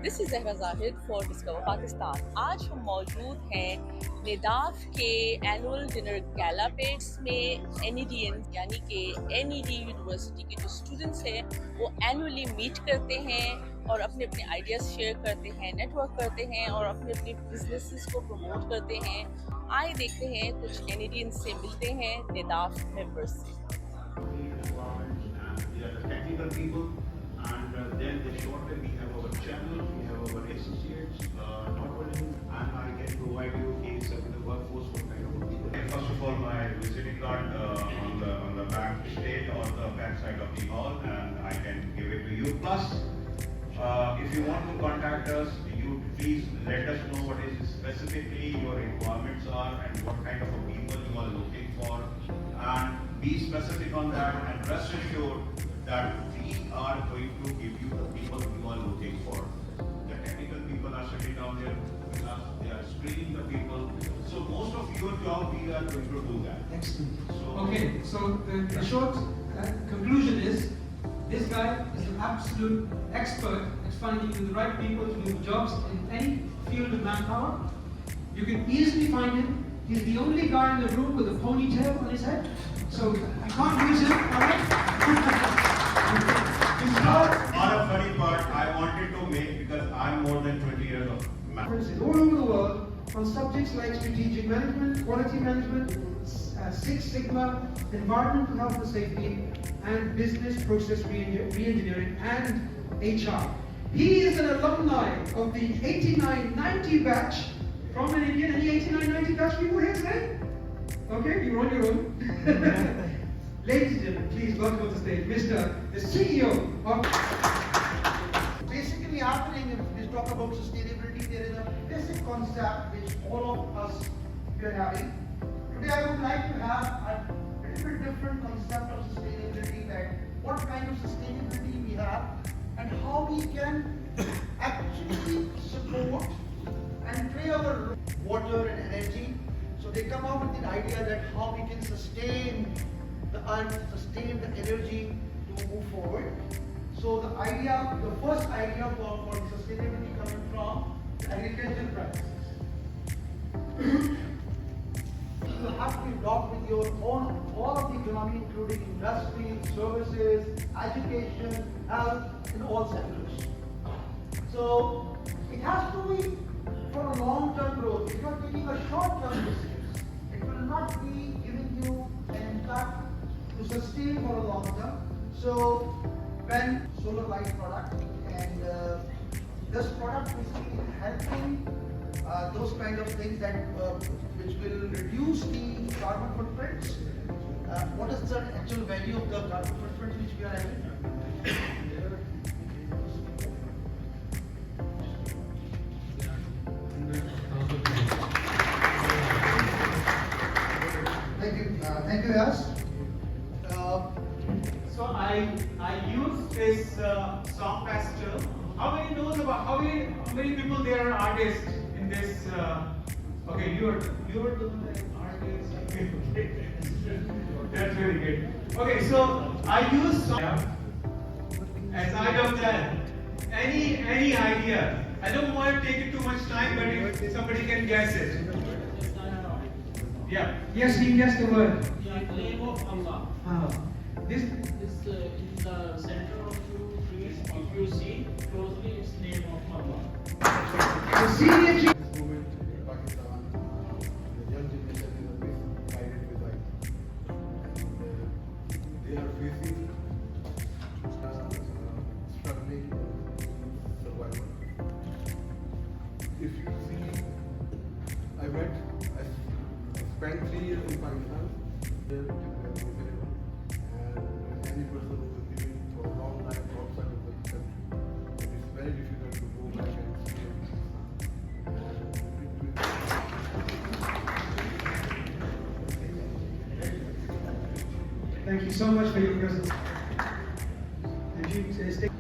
This is Zahra Zahid for discover Pakistan. آج ہم موجود ہیں نداف کے اینول ڈنر گیلا پیٹس میں. NEDN یعنی کہ NED یونیورسٹی کے جو اسٹوڈنٹس ہیں وہ اینولی میٹ کرتے ہیں اور اپنے اپنے آئیڈیاز شیئر کرتے ہیں, نیٹ ورک کرتے ہیں اور اپنے اپنے بزنسز کو پروموٹ کرتے ہیں. آئے دیکھتے ہیں کچھ NEDN سے ملتے ہیں نداف ممبرس سے. Technical people, and then the short way we have our channel, we have our associates, not only, and I can provide you is with the workforce what kind of people. First of all, my visiting card on the back stage or the back side of the hall, and I can give it to you. Plus, if you want to contact us, you please let us know what is specifically your requirements are and what kind of people you are looking for, and be specific on that, and rest assured that we are going to give you the people you are looking for. The technical people are sitting down there with us, they are screening the people. So most of your job we are going to do that. Excellent. So, okay, so the short conclusion is, this guy is an absolute expert at finding you the right people to do jobs in any field of manpower. You can easily find him. He's the only guy in the room with a ponytail on his head, so you can't use him, all right? now, not a funny part I wanted to make, because I'm more than 20 years of conferences all over the world on subjects like strategic management, quality management, Six Sigma, environmental health and safety, and business process re-engineering and HR. He is an alumni of the 89-90 batch from an Indian. Any 89-90 batch people here today? Okay, you're on your own. Ladies and gentlemen, please welcome on the stage Mr. the CEO of... Basically happening, if we talk about sustainability, there is a basic concept which all of us we are having. Today I would like to have a little bit different concept of sustainability, that what kind of sustainability we have and how we can actually support and play our water and energy. So they come up with an idea that how we can sustain the earth, sustain the energy to move forward. So the first idea for sustainability coming from agricultural practices. You have to adopt with your own, all of the economy, including industry, services, education, health, in all sectors. So it has to be for a long-term growth. If you are taking a short-term decision, it will not be giving you an impact to sustain for a long term. So when solar light product, and this product is helping those kind of things that which will reduce the carbon footprints. What is the actual value of the carbon footprint which we are having? Thank you, Yas. So I use this song pastel. How many knows about how many people there are artists in this? Okay, you're the artist. Okay. That's very good. Okay, so I use song as I don't tell any idea. I don't want to take it too much time, but if somebody can guess it. Yeah. Yes, he guessed the word. The name of Allah. This This in the center of two trees. If you see closely, it's name of Allah. the senior chief. This movement in Pakistan, the young generation is misguided with life. And they are facing struggling survival. If you see, I spent 3 years in Pakistan. There, and any person who is living for a long time outside of the country, it is very difficult to go back and see Thank you so much for your presence. And you stay.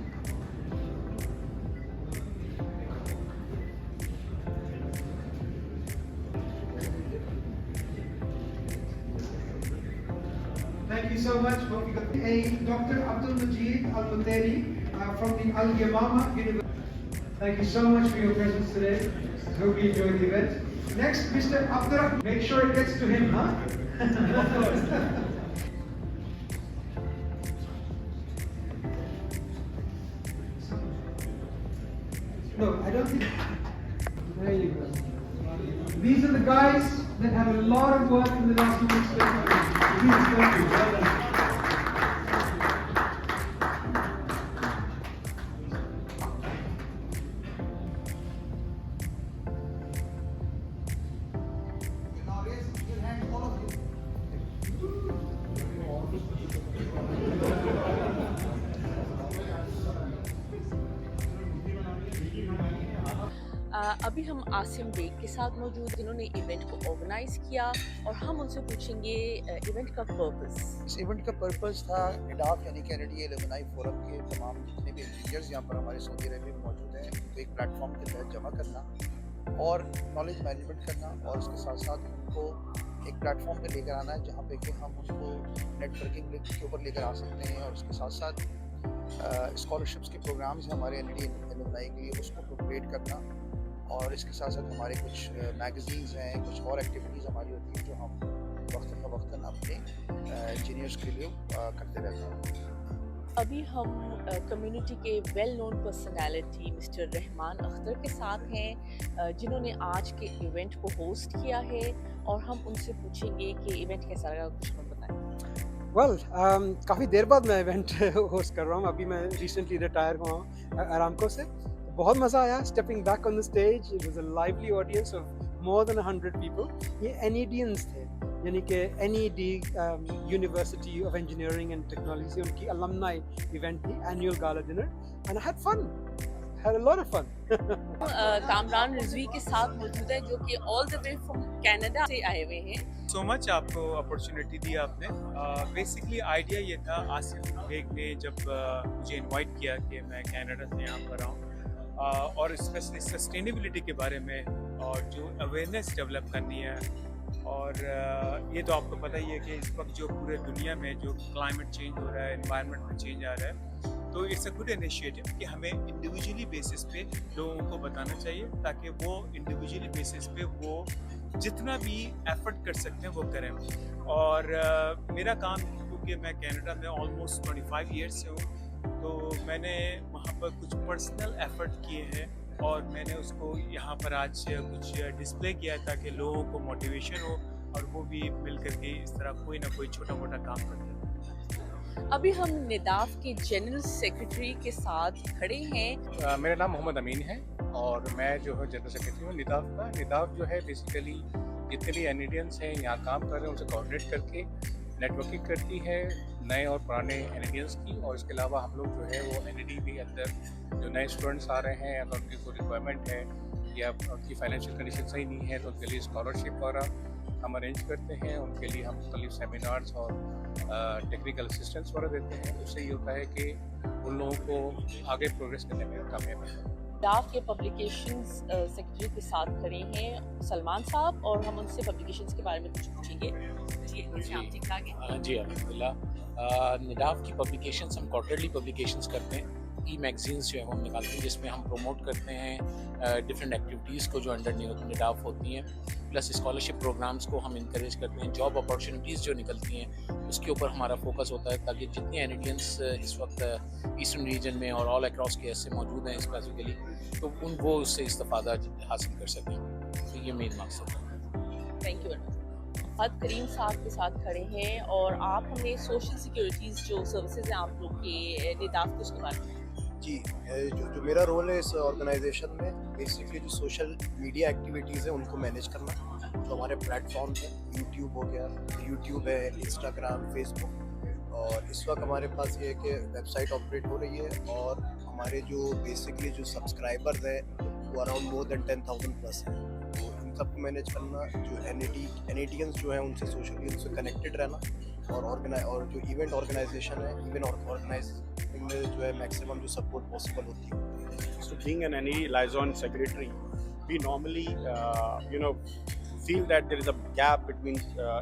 Thank you so much. Dr. Abdul Majid Al-Muteri from the Al-Yamama University. Thank you so much for your presence today. Hope you enjoyed the event. Next, Mr. Abdurrahman. Make sure it gets to him, huh? Of course. No, I don't think. There you go. These are the guys that have a lot of work in the last few weeks. Please, thank you. Well done. Now raise your hands, all of you. अभी हम Asim bag के साथ मौजूद हैं, जिन्होंने event को organise किया और हम उनसे पूछेंगे इवेंट का पर्पस। इस इवेंट का पर्पस था निडाफ यानी कैनेडियन एलुमनाई फोरम के तमाम जितने भी इंजीनियर्स यहाँ पर हमारे सऊदी अरब में मौजूद हैं उनको एक प्लेटफॉर्म के तहत जमा करना और नॉलेज मैनेजमेंट करना और उसके साथ साथ उनको एक प्लेटफॉर्म पे लेकर आना है जहाँ पे कि हम उनको नेटवर्किंग के ऊपर लेकर आ सकते हैं और उसके साथ साथ स्कॉलरशिप्स के प्रोग्राम्स हैं हमारे एलुमनाई के लिए उसको प्रोपेट करना और इसके साथ साथ हमारे कुछ मैगज़ीन्स हैं कुछ और एक्टिविटीज़ हमारी होती हैं जो हम वक्तन अपने इंजीनियर्स के लिए करते रहते हैं। अभी हम कम्युनिटी के well known personality mister Rahman Akhtar के साथ हैं, जिन्होंने आज के इवेंट को होस्ट किया है और हम उनसे पूछेंगे कि इवेंट कैसा लगा, कुछ हम बताएं। वेल काफ़ी देर बाद मैं इवेंट होस्ट कर रहा हूँ। अभी मैं रिसेंटली रिटायर हुआ हूँ अरामको से। बहुत मज़ा आया stepping back on the stage. It was a lively audience of more than 100 people. ये एनईडियंस थे, यानी कि NED university of engineering and technology, उनकी अलमनाई इवेंट थी, annual gala dinner, and I had fun, had a lot of fun. Kamran Rizvi के साथ मौजूद है जो कि all the way from Canada से आए हुए हैं। सो मच आपको अपॉर्चुनिटी दी आपने। बेसिकली आइडिया ये था, आसिफ बेग ने जब मुझे इनवाइट किया कि मैं कनाडा से यहाँ पर आऊँ और स्पेशली सस्टेनेबिलिटी के बारे में और जो अवेयरनेस डेवलप करनी है। और ये तो आपको पता ही है कि इस वक्त जो पूरे दुनिया में जो क्लाइमेट चेंज हो रहा है, एनवायरनमेंट में चेंज आ रहा है, तो इट्स अ गुड इनिशिएटिव कि हमें इंडिविजुअली बेसिस पे लोगों को बताना चाहिए ताकि वो इंडिविजुअली बेसिस पे वो जितना भी एफर्ट कर सकते हैं वो करें। और मेरा काम, क्योंकि मैं कनाडा में ऑलमोस्ट 25 ईयर्स से हूँ, तो मैंने वहाँ पर कुछ पर्सनल एफर्ट किए हैं और मैंने उसको यहाँ पर आज कुछ डिस्प्ले किया है ताकि लोगों को मोटिवेशन हो और वो भी मिल करके इस तरह कोई ना कोई छोटा मोटा काम करते हैं। अभी हम निदाफ के जनरल सेक्रेटरी के साथ खड़े हैं। मेरा नाम मोहम्मद अमीन है और मैं जो है जनरल सेक्रेटरी हूँ निदाफ का। निदाफ जो है बेसिकली जितने भी एनईडियंस हैं यहाँ काम कर रहे हैं उनसे कोऑर्डिनेट करके नेटवर्किंग करती है नए और पुराने एनईडियंस की। और इसके अलावा हम लोग जो है वो एनईडी के अंदर जो नए स्टूडेंट्स आ रहे हैं अगर उनकी कोई रिक्वायरमेंट है या उनकी फाइनेंशियल कंडीशन सही नहीं है तो उनके लिए स्कॉलरशिप वगैरह हम अरेंज करते हैं। उनके लिए हम मुख्तलिफ सेमिनार्स और टेक्निकल असिस्टेंस वगैरह देते हैं। उससे ये होता है कि उन लोगों को आगे प्रोग्रेस करने में कामयाब है। निदाफ के पब्लिकेशंस सेक्रेटरी के साथ खड़े हैं सलमान साहब और हम उनसे पब्लिकेशंस के बारे में कुछ पूछेंगे। जी अल्हम्दुलिल्लाह। निदाफ की पब्लिकेशंस हम क्वार्टरली पब्लिकेशंस करते हैं। मैगजीन्स जो है वो हम निकालते हैं जिसमें हम प्रमोट करते हैं डिफरेंट एक्टिविटीज़ को जो अंडर निडाफ होती हैं, प्लस स्कॉलरशिप प्रोग्राम्स को हम इंकरेज करते हैं। जॉब अपॉर्चुनिटीज़ जो निकलती हैं उसके ऊपर हमारा फोकस होता है ताकि जितने एनईडियंस इस वक्त ईस्टर्न रीजन में और ऑल अक्रॉस के ऐसे मौजूद हैं स्पेसिफिकली तो वो उससे इस्तेफादा हासिल कर सकें। तो ये मेन मकसद है। Thank you. फहद करीम साहब के साथ खड़े हैं और आप हमें सोशल सिक्योरिटीज़ जो सर्विसेज हैं आप लोग के निदाफ के उसके बारे में। जी, जो मेरा रोल है इस ऑर्गेनाइजेशन में बेसिकली जो सोशल मीडिया एक्टिविटीज़ हैं उनको मैनेज करना। तो हमारे प्लेटफॉर्म हैं, यूट्यूब हो गया, यूट्यूब है, इंस्टाग्राम, फेसबुक, और इस वक्त हमारे पास ये है कि वेबसाइट ऑपरेट हो रही है और हमारे जो बेसिकली जो सब्सक्राइबर्स हैं वो अराउंड मोर देन 10,000 प्लस हैं। तो इन सबको मैनेज करना, जो एनईडियंस जो हैं उनसे सोशली उनसे कनेक्टेड रहना और जो इवेंट ऑर्गेनाइजेशन है, इवेंट ऑर्गेनाइजिंग में जो है मैक्सिमम जो सपोर्ट पॉसिबल होती है। So being an NE liaison secretary, we normally feel that there is a gap between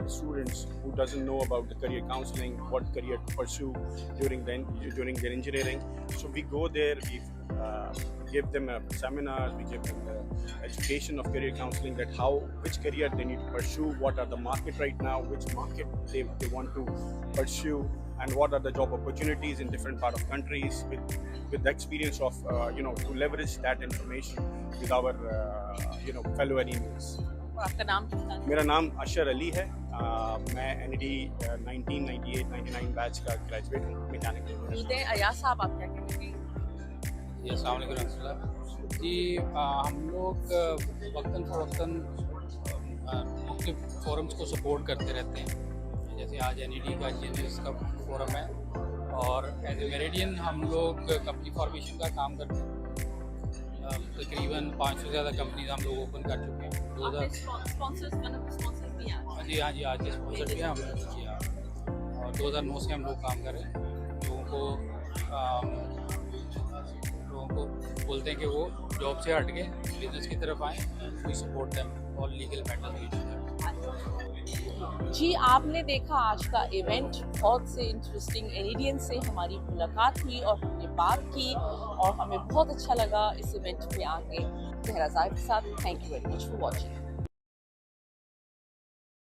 students who doesn't know about the career counseling, what career to pursue during their engineering. So we go there, we give them seminars, we give them the education of career counseling, that which career they need to pursue, what are the market right now, which market they want to pursue, and what are the job opportunities in different part of countries, with the experience of to leverage that information with our fellow NEDs. और आपका नाम क्या है? मेरा नाम अशर अली है, मैं NED 1998-99 batch का ग्रेजुएट हूँ मैकेनिकल इंजीनियर। अयाज साहब आप क्या कहेंगे? जी अस्सलाम वालेकुम जी, हम लोग वक्तन फ़वक्तन मुख्तलिफ फोरम्स को सपोर्ट करते रहते हैं, जैसे आज NED का इंजीनियर्स का फोरम है, और एज ए मेरिडियन हम लोग कंपनी फॉर्मेशन का काम करते हैं। तकरीबन 500 से ज़्यादा कंपनीज हम लोग ओपन कर चुके हैं। जी हाँ जी, आज के स्पॉन्सर भी हैं हम लोग जी हाँ, और 2009 से हम लोग काम कर रहे हैं। लोगों को बोलते हैं कि वो जॉब से हट के बिजनेस की तरफ आएँ, we support them all legal matters. जी, आपने देखा आज का इवेंट, बहुत से इंटरेस्टिंग NEDians से हमारी मुलाकात हुई और हमने बात की, और हमें बहुत अच्छा लगा इस इवेंट में आके। ज़हरा ज़ाहिर के साथ, thank you very much for watching.